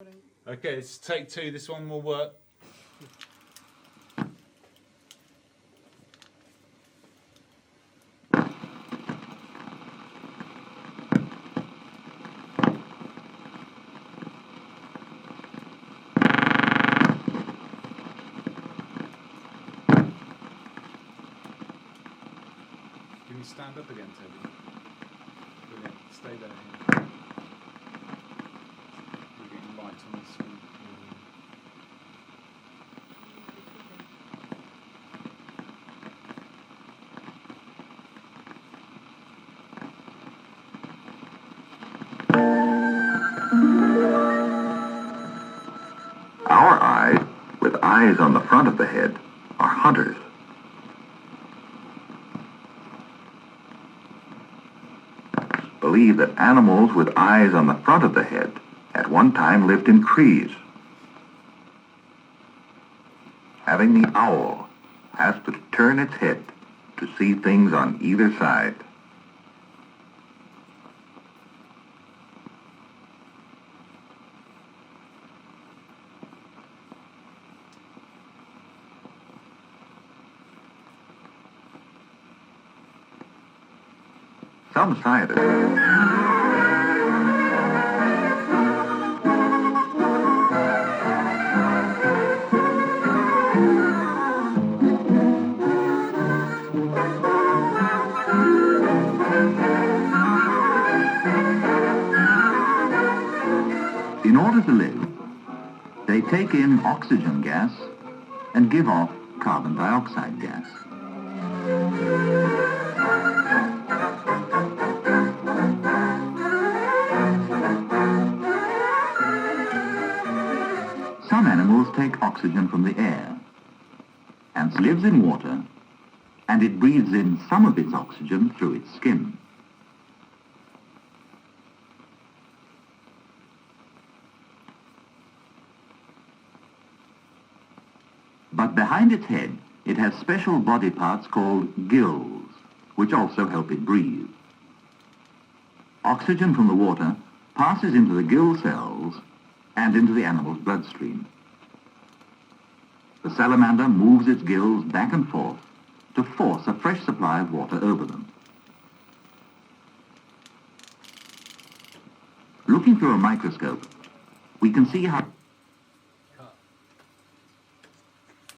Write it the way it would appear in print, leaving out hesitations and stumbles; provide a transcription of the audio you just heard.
Okay, it's take two. This one will work. Can you stand up again, Toby? Brilliant. Stay there. You're getting light on the screen. Our eyes, with eyes on the front of the head, are hunters. Believe that animals with eyes on the front of the head at one time lived in trees. Having the owl has to turn its head to see things on either side. Some scientists in order to live, they take in oxygen gas and give off carbon dioxide gas. Some animals take oxygen from the air and lives in water, and it breathes in some of its oxygen through its skin. But behind its head, it has special body parts called gills, which also help it breathe. Oxygen from the water passes into the gill cells and into the animal's bloodstream. The salamander moves its gills back and forth to force a fresh supply of water over them. Looking through a microscope, we can see how